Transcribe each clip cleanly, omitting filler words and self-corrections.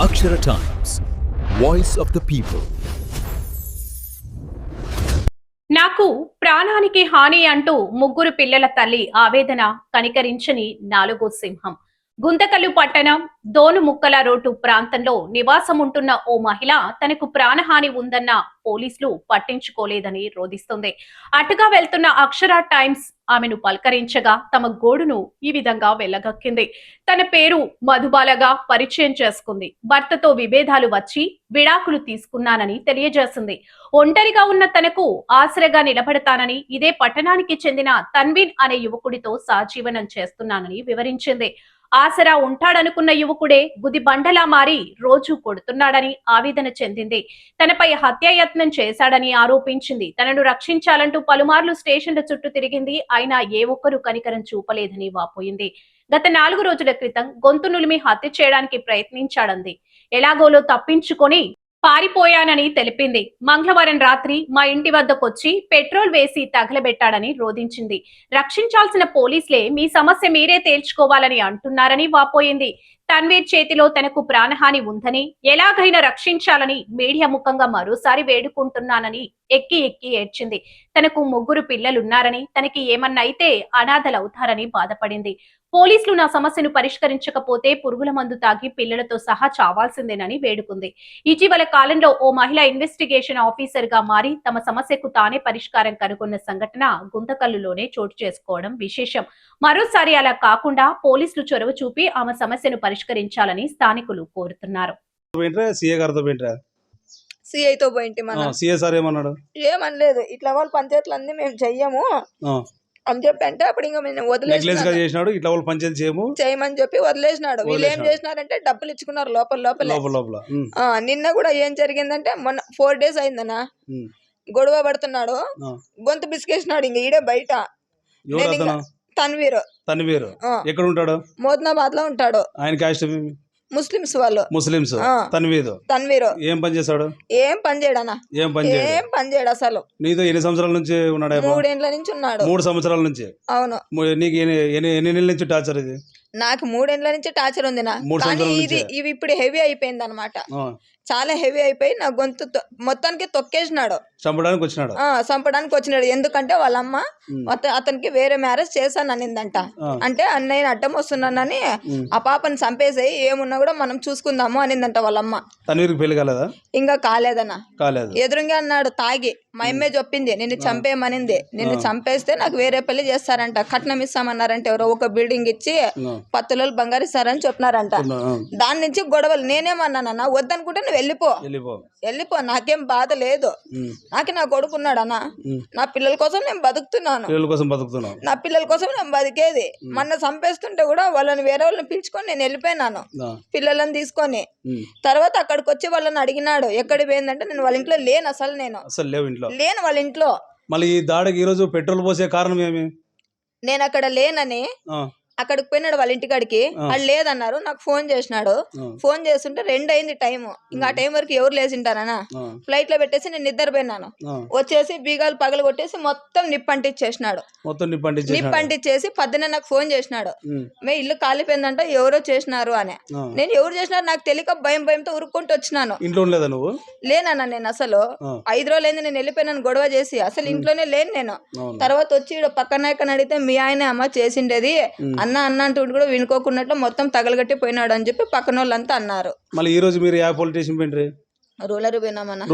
Akshara Times, Voice of the People. నాకు ప్రాణానికి హాని అంటూ ముగ్గురు పిల్లల తల్లి ఆవేదన కనికరించని నాలుగో సింహం. గుంతకల్లు పట్టణం దోనుముక్కల రోడ్డు ప్రాంతంలో నివాసముంటున్న ఓ మహిళ తనకు ప్రాణహాని ఉందన్న పోలీసులు పట్టించుకోలేదని రోధిస్తుంది. అటుగా వెళ్తున్న అక్షర టైమ్స్ ఆమెను పలకరించగా తమ గోడును ఈ విధంగా వెళ్లగక్కింది. తన పేరు మధుబాలగా పరిచయం చేసుకుంది. భర్తతో విభేదాలు వచ్చి విడాకులు తీసుకున్నానని తెలియజేసింది. ఒంటరిగా ఉన్న తనకు ఆసరగా నిలబడతానని, ఇదే పట్టణానికి చెందిన తన్వీన్ అనే యువకుడితో సహజీవనం చేస్తున్నానని వివరించింది. ఆసరా ఉంటాడనుకున్న యువకుడే గుదిబండలా మారి రోజు కొడుతున్నాడని ఆవేదన చెందింది. తనపై హత్యాయత్నం చేశాడని ఆరోపించింది. తనను రక్షించాలంటూ పలుమార్లు స్టేషన్ల చుట్టూ తిరిగింది. అయినా ఏ ఒక్కరూ కనికరం చూపలేదని వాపోయింది. గత 4 రోజుల క్రితం గొంతు నులిమి హత్య చేయడానికి ప్రయత్నించాడంది. ఎలాగోలో తప్పించుకొని పారిపోయానని తెలిపింది. మంగళవారం రాత్రి మా ఇంటి వద్దకొచ్చి పెట్రోల్ వేసి తగలబెట్టాడని రోధించింది. రక్షించాల్సిన పోలీసులే మీ సమస్య మీరే తేల్చుకోవాలని అంటున్నారని వాపోయింది. తన్వీర్ చేతిలో తనకు ప్రాణహాని ఉందని, ఎలాగైనా రక్షించాలని మీడియా ముఖంగా మరోసారి వేడుకుంటున్నానని ఎక్కి ఏడ్చింది. తనకు 3 పిల్లలున్నారని, తనకి ఏమన్నా అయితే అనాథలవుతారని బాధపడింది. పోలీసులు నా సమస్యను పరిష్కరించకపోతే పురుగుల మందు తాగి పిల్లలతో సహా చావాల్సిందేనని వేడుకుంది. ఇటీవల కాలంలో ఓ మహిళ ఇన్వెస్టిగేషన్ ఆఫీసర్ గా మారి తమ సమస్యకు తానే పరిష్కారం కనుగొన్న సంఘటన గుంతకల్లులోనే చోటు చేసుకోవడం విశేషం. మరోసారి అలా కాకుండా పోలీసులు చొరవ చూపి ఆమె సమస్యను పరిష్కరించాలని స్థానికులు కోరుతున్నారు. సిఐతో పోయింటి ఏమన్నాడు? ఏమనలేదు, ఇట్లా వాళ్ళు పంచాయతీలు అన్ని మేము చెయ్యము అని చెప్పి అంటే అప్పుడు ఇంకా మేము వదిలేసినాడు, ఇట్లా వాళ్ళు పంచాయతీ చేయమని చెప్పి వదిలేసినాడు. వీళ్ళు ఏం చేసినారంటే డబ్బులు ఇచ్చుకున్నారు లోపల. నిన్న కూడా ఏం జరిగిందంటే మొన్న 4 days అయిందనా గొడవ పడుతున్నాడు, గొంతు బిసికేసినాడు ఇంక ఈడే బయట. తన్వీర్ ఎక్కడ ఉంటాడు? మోదనాబాద్ లో ఉంటాడు. ఆయన ముస్లిమ్స్ వాళ్ళు. తన్వీర్ ఏం పని చేస్తాడు? ఏం పని చేయడనా? ఏం పని చేయడు అసలు. నీతో ఎన్ని సంవత్సరాల నుంచి ఉన్నాడు? 3 ఏళ్ల నుంచి ఉన్నాడు. 3 సంవత్సరాల నుంచి? అవును. నీకు ఎన్ని నెలల నుంచి టార్చర్ ఇది? నాకు 3 ఏళ్ల నుంచి టార్చర్ ఉంది నా. కానీ ఇవి ఇప్పుడు హెవీ అయిపోయింది అనమాట. చాలా హెవీ అయిపోయి నా గొంతు మొత్తానికి తొక్కేసినాడు. చంపడానికి వచ్చినాడు. ఎందుకంటే వాళ్ళ అమ్మ అతనికి వేరే మ్యారేజ్ చేశాను అనిందంట. అంటే అన్నయ్య అడ్డం వస్తున్నానని ఆ పాపని చంపేసాయి, ఏమున్నా కూడా మనం చూసుకుందాము అనిందంట వాళ్ళ అమ్మ. ఇంకా కాలేదన్నా. ఎదురుగా అన్నాడు తాగి. మా అమ్మే చెప్పింది నిన్ను చంపేయమనింది. నిన్ను చంపేస్తే నాకు వేరే పెళ్లి చేస్తారంట, కట్నం ఇస్తామన్నారంట. ఎవరో ఒక బిల్డింగ్ ఇచ్చి 10 తులాలు బంగారు ఇస్తారని చెప్పినారంట. దాని నుంచి గొడవలు. నేనేమన్నానన్నా, వద్దనుకుంటే నువ్వు వెళ్ళిపో, నాకేం బాధ లేదు. నాకు నా కొడుకున్నాడన్నా, నా పిల్లల కోసం నేను బతుకుతున్నాను. నా పిల్లల కోసం నేను బతికేది. మొన్న చంపేస్తుంటే కూడా వాళ్ళని వేరే వాళ్ళని పిలుచుకొని నేను వెళ్ళిపోయినాను పిల్లలను తీసుకొని. తర్వాత అక్కడికి వచ్చి వాళ్ళని అడిగినాడు ఎక్కడికి పోయిందంటే నేను వాళ్ళ ఇంట్లో లేను, అసలు నేను లేను వాళ్ళ ఇంట్లో. మళ్ళీ ఈ దాడికి ఈ రోజు పెట్రోల్ పోసే కారణం ఏమి? నేను అక్కడ లేనని అక్కడికి పోయినాడు వాళ్ళ ఇంటికాడికి. వాళ్ళు లేదన్నారు. నాకు ఫోన్ చేసినాడు. ఫోన్ చేస్తుంటే 2 అయింది టైం. ఇంకా ఆ టైం వరకు ఎవరు లేచింటారనా? ఫ్లైట్ లో పెట్టేసి నేను నిద్రపోయినాను. వచ్చేసి బీగాలు పగలు కొట్టేసి మొత్తం నిప్పంటిచ్చేసినాడు. నిప్పంటిచ్చేసి పొద్దున నాకు ఫోన్ చేసినాడు, మే ఇల్లు కాలిపోయిందంట, ఎవరో చేసినారు అని. నేను ఎవరు చేసినారు నాకు తెలియక భయంతో ఉరుక్కుంటూ వచ్చినాను. లేనన్నా నేను అసలు 5 రోజులు అయింది నేను వెళ్ళిపోయినాను గొడవ చేసి. అసలు ఇంట్లోనే లేను నేను. తర్వాత వచ్చి పక్కన అడిగితే మీ ఆయనే అమ్మ చేసిండేది అన్న అంటూ కూడా వినుకోకున్నట్లు మొత్తం తగలగట్టి పోయినాడు అని చెప్పి పక్కన వాళ్ళంతా అన్నారు. మళ్ళీ ఈ రోజు మీరు ఏ పోలీస్ స్టేషన్ పోయినరు? రూరల్ పోయినామన్నా.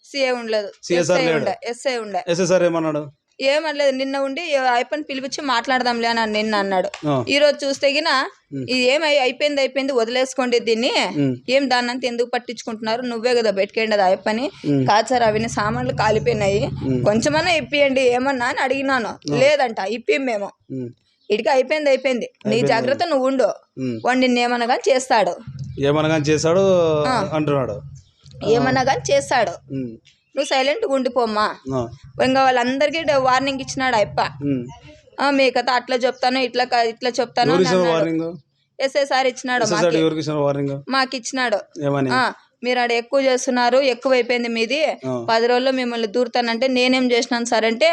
సిఏ ఉండలేదు, ఎస్ఐ ఉండే. ఏమనలేదు. నిన్న ఉండి అయిపోయి పిలిపించి మాట్లాడదాంలే అని నిన్న అన్నాడు. ఈ రోజు చూస్తే గిన ఇది అయిపోయింది వదిలేసుకోండి దీన్ని, ఏం దాన్నంతా ఎందుకు పట్టించుకుంటున్నారు, నువ్వే కదా బయటకేయండి అది అయిపోయి. కాదు సార్ అవన్నీ సామాన్లు కాలిపోయినాయి, కొంచెమన్నా ఇప్పియండి ఏమన్నా అని అడిగినాను. లేదంట ఇప్పి మేము ఇడికి అయిపోయింది, నీ జాగ్రత్త నువ్వు ఉండు, వాడు నిన్ను ఏమన్నా కానీ చేస్తాడు అంటున్నాడు. ఏమన్నా కానీ చేస్తాడు, నువ్వు సైలెంట్గా ఉండిపోమ్మా. ఇంకా వాళ్ళందరికీ వార్నింగ్ ఇచ్చినాడు అయ్యప్ప. మీ కథ అట్లా చెప్తాను ఇట్లా చెప్తాను ఎస్ఐ సార్ ఇచ్చినాడు, మాకు ఇచ్చినాడు. మీరు ఆడ ఎక్కువ చేస్తున్నారు, ఎక్కువ అయిపోయింది మీది, 10 రోజుల్లో మిమ్మల్ని దూరుతానంటే నేనేం చేసినాను సార్ అంటే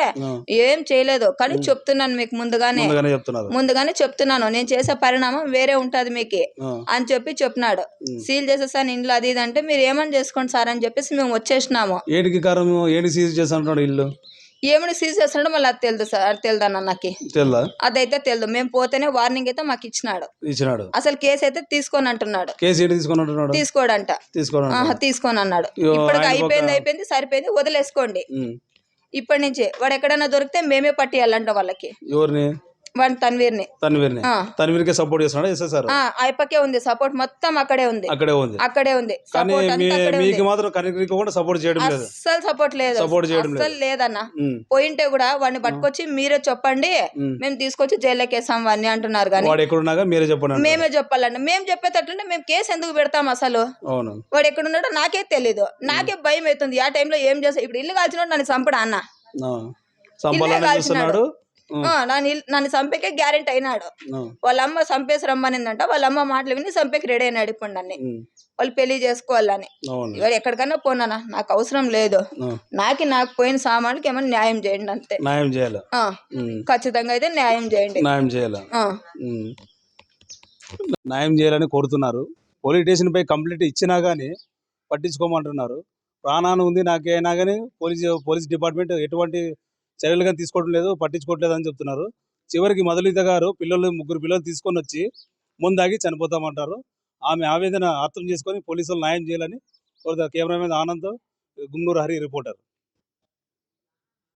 ఏం చేయలేదు, కానీ చెప్తున్నాను మీకు ముందుగానే చెప్తున్నాను నేను చేసే పరిణామం వేరే ఉంటది మీకు అని చెప్పినాడు. సీల్ చేసేసాను ఇంట్లో అది ఇది అంటే మీరు ఏమని చేసుకోండి సార్ అని చెప్పేసి మేము వచ్చేసినాము. ఏమని సీజ్ చేస్తున్నాడో మళ్ళీ అది తెలియదు సార్, అది తెలియదన్న నాకు, అదైతే తెలియదు. మేము పోతేనే వార్నింగ్ అయితే మాకు ఇచ్చినాడు. అసలు కేసు అయితే తీసుకొని అంటున్నాడు, తీసుకోడంట, తీసుకొని అన్నాడు. ఇప్పటికి అయిపోయింది సరిపోయింది వదిలేసుకోండి, ఇప్పటి నుంచి వాడు ఎక్కడైనా దొరికితే మేమే పట్టియాలంట వాళ్ళకి. వాడి తన్వీర్కి సపోర్ట్ చేస్తున్నాడు ఎస్ఎస్ఆర్. అయిపోకే ఉంది సపోర్ట్, మొత్తం అక్కడే ఉంది. అస్సలు సపోర్ట్ లేదు, అస్సలు లేదన్న. పోయింటే కూడా వాడిని పట్టుకొచ్చి మీరే చెప్పండి, మేము తీసుకొచ్చి జైల్లోకి వేసాం వాడిని అంటున్నారు. కానీ మేమే చెప్పాలండి, మేము చెప్పేటట్లుంటే మేము కేసు ఎందుకు పెడతాం? అసలు వాడు ఎక్కడున్నాడో నాకే తెలీదు, నాకే భయం అవుతుంది. ఆ టైంలో ఏం చేస్తా? ఇప్పుడు ఇల్లు కాల్చినోడు నన్ను చంపడా అన్న? నన్ను చంపేకే గ్యారెంటీ అయినాడు. వాళ్ళ అమ్మ చంపేసి రమ్మనిందంట, వాళ్ళ అమ్మ మాటలు విని చంపేకి రెడీ అయినాడు. ఇప్పుడు నన్ను వాళ్ళు పెళ్లి చేసుకోవాలని. ఇవాళ ఎక్కడికన్నా పోనా, నాకు అవసరం లేదు. నాకు పోయిన సామాన్లకి ఏమైనా న్యాయం చేయండి, అంతే. న్యాయం చేయాలి, ఖచ్చితంగా అయితే న్యాయం చేయండి. న్యాయం చేయాలని కోరుతున్నారు. పోలీస్ స్టేషన్ పై కంప్లైంట్ ఇచ్చినా గానీ పట్టించుకోమంటున్నారు. ప్రాణాన్ని ఉంది నాకైనా కానీ పోలీస్ డిపార్ట్మెంట్ ఎటువంటి చర్యలు కానీ తీసుకోవడం లేదు, పట్టించుకోవట్లేదు అని చెప్తున్నారు. చివరికి మధులిత గారు ముగ్గురు పిల్లలు తీసుకొని వచ్చి ముందాగి చనిపోతామంటారు. ఆమె ఆవేదన అర్థం చేసుకొని పోలీసులు న్యాయం చేయాలని కోరుతారు. Cameraman Anand, Gumnur Hari reporter.